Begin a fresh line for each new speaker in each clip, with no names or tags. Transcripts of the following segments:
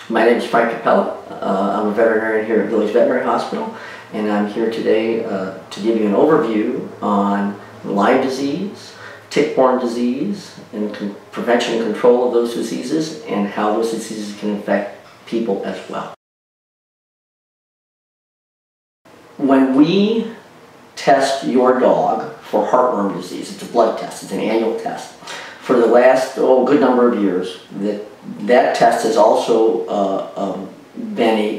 My name is Capella. I'm a veterinarian here at Village Veterinary Hospital, and I'm here today to give you an overview on Lyme disease, tick-borne disease, and prevention and control of those diseases, and how those diseases can affect people as well. When we test your dog for heartworm disease, it's a blood test, it's an annual test. For the last good number of years, that test has also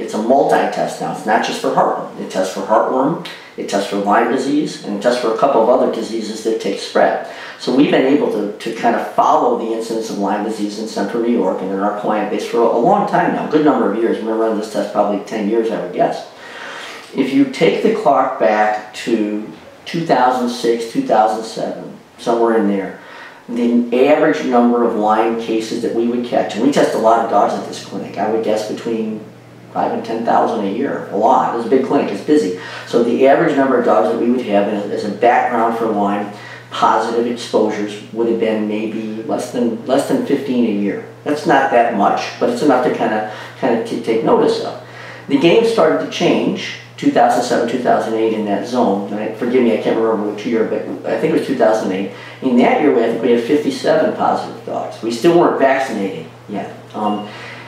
it's a multi-test now. It's not just for heartworm. It tests for heartworm, it tests for Lyme disease, and it tests for a couple of other diseases that tick spread. So we've been able to kind of follow the incidence of Lyme disease in central New York and in our client base for a long time now, a good number of years. We've been running this test probably 10 years, I would guess. If you take the clock back to 2006, 2007, somewhere in there, the average number of Lyme cases that we would catch, and we test a lot of dogs at this clinic, I would guess between 5,000 and 10,000 a year, a lot. It's a big clinic, it's busy. So the average number of dogs that we would have as a background for Lyme positive exposures would have been maybe less than 15 a year. That's not that much, but it's enough to kind of take notice of. The game started to change 2007, 2008 in that zone. Forgive me, I can't remember which year, but I think it was 2008. In that year, I think we had 57 positive dogs. We still weren't vaccinating yet.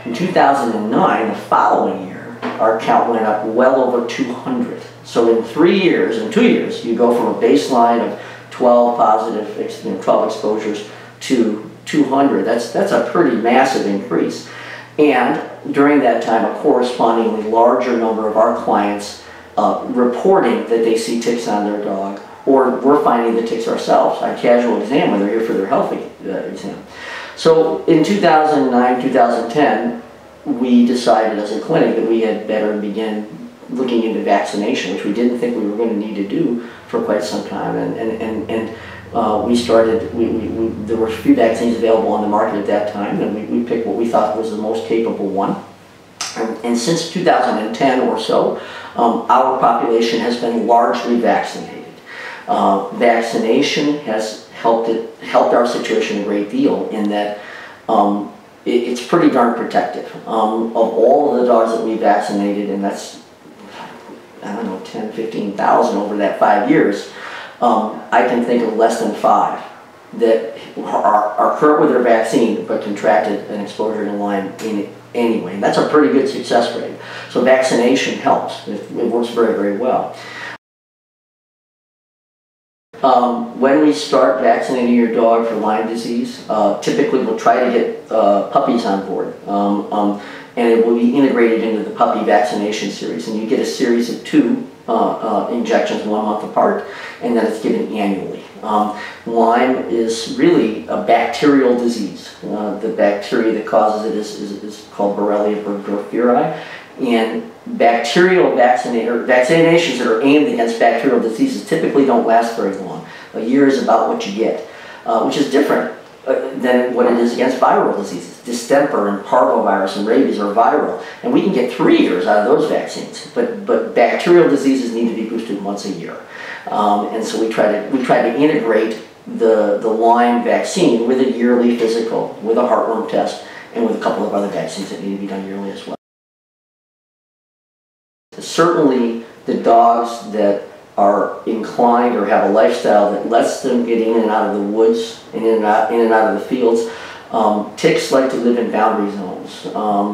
In 2009, the following year, our count went up well over 200. So in 2 years, you go from a baseline of 12 positive, 12 exposures to 200. That's a pretty massive increase. And during that time, a correspondingly larger number of our clients reporting that they see ticks on their dog, or we're finding the ticks ourselves on casual exam when they're here for their health exam. So in 2009, 2010, we decided as a clinic that we had better begin looking into vaccination, which we didn't think we were going to need to do for quite some time. We started, there were a few vaccines available on the market at that time, and we picked what we thought was the most capable one. And since 2010 or so, our population has been largely vaccinated. Vaccination has helped our situation a great deal in that it's pretty darn protective. Of all of the dogs that we vaccinated, and that's, I don't know, 10, 15,000 over that 5 years, I can think of less than 5 that are current with their vaccine but contracted an exposure to Lyme anyway. And that's a pretty good success rate. So vaccination helps. It works very, very well. When we start vaccinating your dog for Lyme disease, typically we'll try to get puppies on board. And it will be integrated into the puppy vaccination series. And you get a series of 2 injections 1 month apart, and then it's given annually. Lyme is really a bacterial disease. The bacteria that causes it is called Borrelia burgdorferi, and bacterial vaccinations that are aimed against bacterial diseases typically don't last very long. A year is about what you get, which is different than what it is against viral diseases. Distemper and parvovirus and rabies are viral, and we can get 3 years out of those vaccines. But bacterial diseases need to be boosted once a year, and so we try to integrate the Lyme vaccine with a yearly physical, with a heartworm test, and with a couple of other vaccines that need to be done yearly as well. Certainly, the dogs that are inclined or have a lifestyle that lets them get in and out of the woods and in and out of the fields, ticks like to live in boundary zones.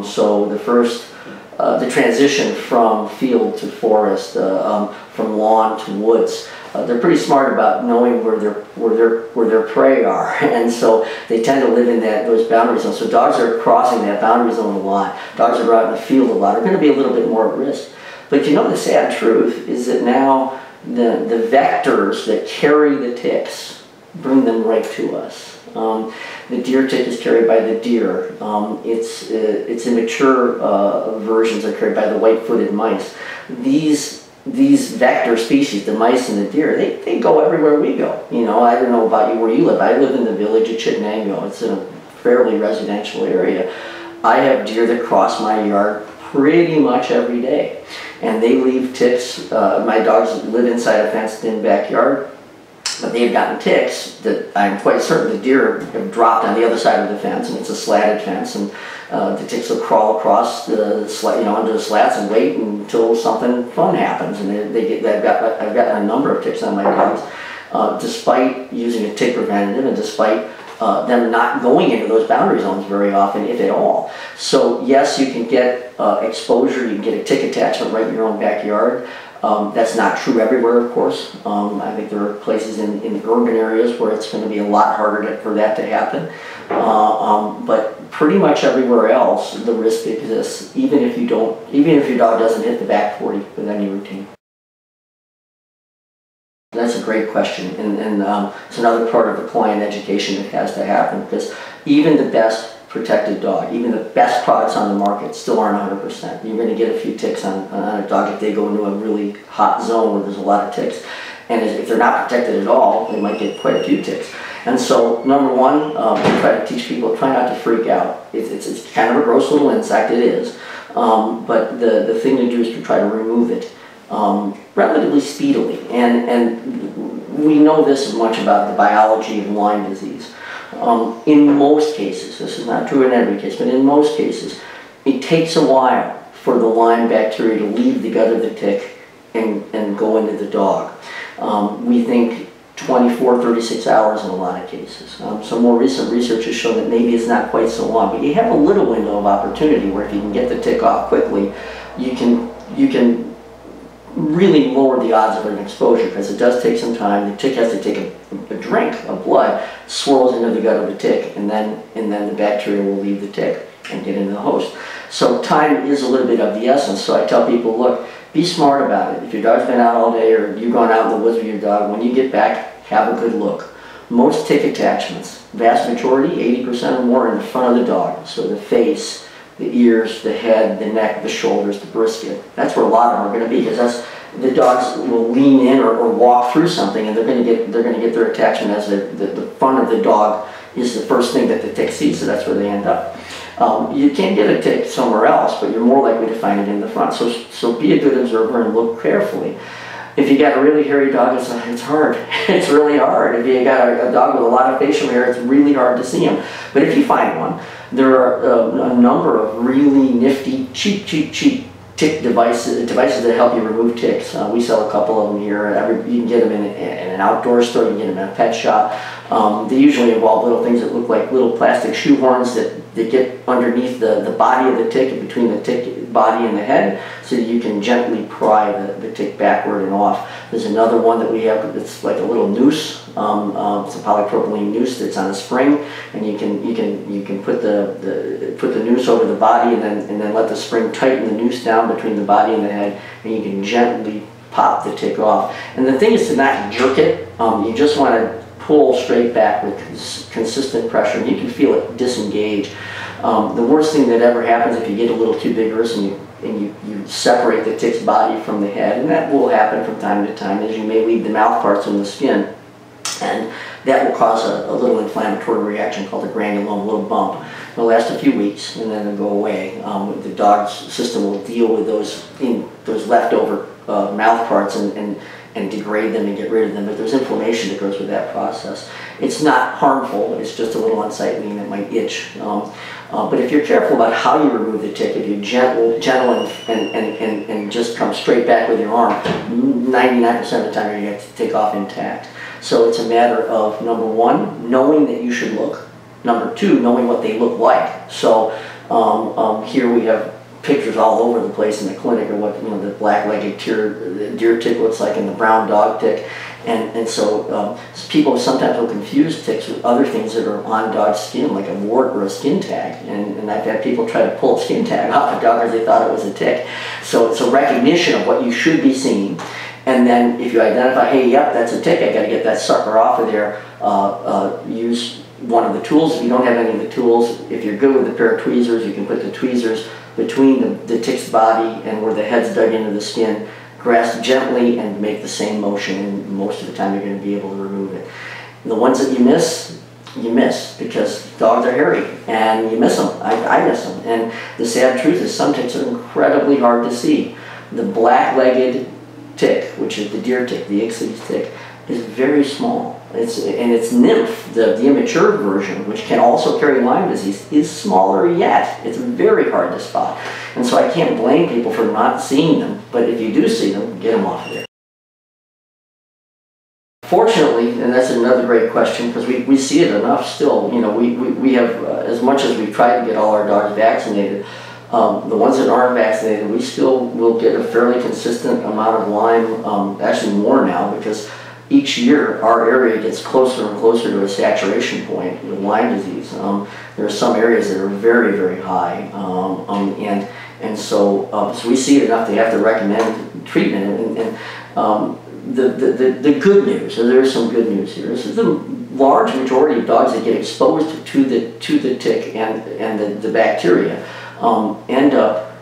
So the transition from field to forest, from lawn to woods, they're pretty smart about knowing where their prey are, and so they tend to live in those boundary zones. So dogs that are crossing that boundary zone a lot, dogs that are out in the field a lot, are going to be a little bit more at risk. But you know, the sad truth is that now the vectors that carry the ticks bring them right to us. The deer tick is carried by the deer. Its immature versions are carried by the white-footed mice. These vector species, the mice and the deer, they go everywhere we go. You know, I don't know about you where you live. I live in the village of Chittenango. It's in a fairly residential area. I have deer that cross my yard pretty much every day, and they leave ticks. My dogs live inside a fenced-in backyard. but they've gotten ticks that I'm quite certain the deer have dropped on the other side of the fence, and it's a slatted fence, and the ticks will crawl across the under the slats and wait until something fun happens, and I've gotten a number of ticks on my dogs, despite using a tick preventative, and despite them not going into those boundary zones very often, if at all. So yes, you can get exposure, you can get a tick attachment right in your own backyard. That's not true everywhere, of course. I think there are places in urban areas where it's going to be a lot harder for that to happen. But pretty much everywhere else, the risk exists, even if your dog doesn't hit the back 40 with any routine. That's a great question, and it's another part of the client education that has to happen, because even the best protected dog, even the best products on the market still aren't 100%. You're going to get a few ticks on a dog if they go into a really hot zone where there's a lot of ticks. And if they're not protected at all, they might get quite a few ticks. And so, number one, we try to teach people, try not to freak out. It's kind of a gross little insect, it is. But the thing to do is to try to remove it relatively speedily. And we know this much about the biology of Lyme disease. In most cases, this is not true in every case, but in most cases, it takes a while for the Lyme bacteria to leave the gut of the tick and go into the dog. We think 24, 36 hours in a lot of cases. Some more recent research has shown that maybe it's not quite so long, but you have a little window of opportunity where if you can get the tick off quickly, you can really lower the odds of an exposure, because it does take some time. The tick has to take a drink of blood, swirls into the gut of the tick, and then the bacteria will leave the tick and get into the host. So time is a little bit of the essence. So I tell people, look, be smart about it. If your dog's been out all day, or you've gone out in the woods with your dog, when you get back, have a good look. Most tick attachments, vast majority, 80% or more, in the front of the dog. So the face, the ears, the head, the neck, the shoulders, the brisket. That's where a lot of them are going to be, because the dogs will lean in or walk through something, and they're going to get their attachment as the front of the dog is the first thing that the tick sees, so that's where they end up. You can get a tick somewhere else, but you're more likely to find it in the front. So be a good observer and look carefully. If you got a really hairy dog, it's hard. It's really hard. If you got a dog with a lot of facial hair, it's really hard to see them. But if you find one, there are a number of really nifty, cheap tick devices that help you remove ticks. We sell a couple of them here. You can get them in an outdoor store, you can get them in a pet shop. They usually involve little things that look like little plastic shoehorns that get underneath the body of the tick, and between the tick body and the head, so that you can gently pry the tick backward and off. There's another one that we have that's like a little noose. It's a polypropylene noose that's on a spring, and you can put the noose over the body, and then let the spring tighten the noose down between the body and the head, and you can gently pop the tick off. And the thing is to not jerk it. You just want to pull straight back with consistent pressure, and you can feel it disengage. The worst thing that ever happens if you get a little too vigorous and you separate the tick's body from the head, and that will happen from time to time, is you may leave the mouth parts in the skin, and that will cause a little inflammatory reaction called a granuloma, a little bump. It'll last a few weeks, and then it'll go away. The dog's system will deal with those leftover mouth parts and degrade them and get rid of them, but there's inflammation that goes with that process. It's not harmful, it's just a little unsightly and it might itch. But if you're careful about how you remove the tick, if you're gentle and just come straight back with your arm, 99% of the time you're going to take off intact. So it's a matter of, number one, knowing that you should look. Number two, knowing what they look like. So here we have pictures all over the place in the clinic of what the black-legged deer tick looks like, and the brown dog tick, and so people sometimes will confuse ticks with other things that are on dog's skin, like a wart or a skin tag, and I've had people try to pull a skin tag off a dog because they thought it was a tick. So it's a recognition of what you should be seeing, and then if you identify, hey, yep, that's a tick, I got to get that sucker off of there, use one of the tools. If you don't have any of the tools, if you're good with a pair of tweezers, you can put the tweezers between the tick's body and where the head's dug into the skin, grasp gently and make the same motion, and most of the time you're going to be able to remove it. And the ones that you miss because dogs are hairy, and you miss them. I miss them. And the sad truth is some ticks are incredibly hard to see. The black-legged tick, which is the deer tick, the Ixodes tick, is very small. It's nymph, the immature version, which can also carry Lyme disease, is smaller yet. It's very hard to spot. And so I can't blame people for not seeing them, but if you do see them, get them off of there. Fortunately, and that's another great question, because we see it enough still, you know, we have, as much as we've tried to get all our dogs vaccinated, the ones that aren't vaccinated, we still will get a fairly consistent amount of Lyme, actually more now, because each year our area gets closer and closer to a saturation point with Lyme disease. There are some areas that are very, very high, so we see it enough to have to recommend treatment. The good news, so there is some good news here, is the large majority of dogs that get exposed to the tick and the bacteria end up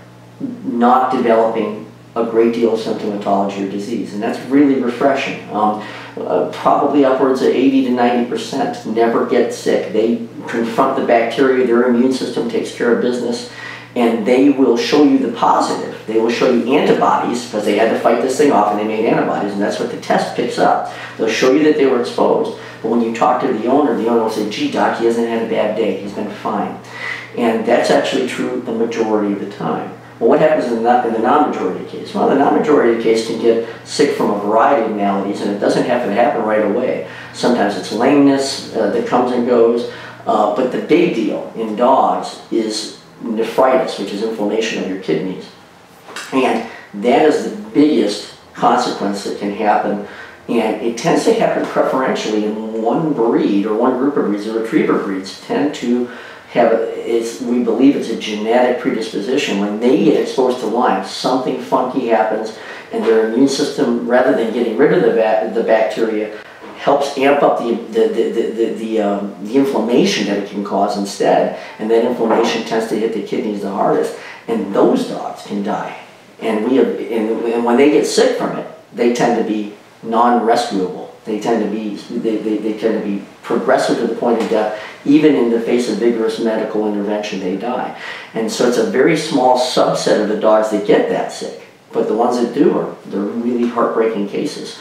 not developing a great deal of symptomatology or disease, and that's really refreshing. Probably upwards of 80 to 90% never get sick. They confront the bacteria, their immune system takes care of business, and they will show you the positive. They will show you antibodies, because they had to fight this thing off and they made antibodies, and that's what the test picks up. They'll show you that they were exposed, but when you talk to the owner will say, gee doc, he hasn't had a bad day, he's been fine. And that's actually true the majority of the time. Well, what happens in the non-majority case? Well, the non-majority case can get sick from a variety of maladies, and it doesn't have to happen right away. Sometimes it's lameness that comes and goes, but the big deal in dogs is nephritis, which is inflammation of your kidneys. And that is the biggest consequence that can happen, and it tends to happen preferentially in one breed or one group of breeds. The retriever breeds tend to have, we believe it's a genetic predisposition. When they get exposed to Lyme, something funky happens, and their immune system, rather than getting rid of the bacteria, helps amp up the inflammation that it can cause instead, and that inflammation tends to hit the kidneys the hardest, and those dogs can die. And when they get sick from it, they tend to be non-rescuable. They tend to be progressive to the point of death. Even in the face of vigorous medical intervention, they die. And so it's a very small subset of the dogs that get that sick. But the ones that do they're really heartbreaking cases.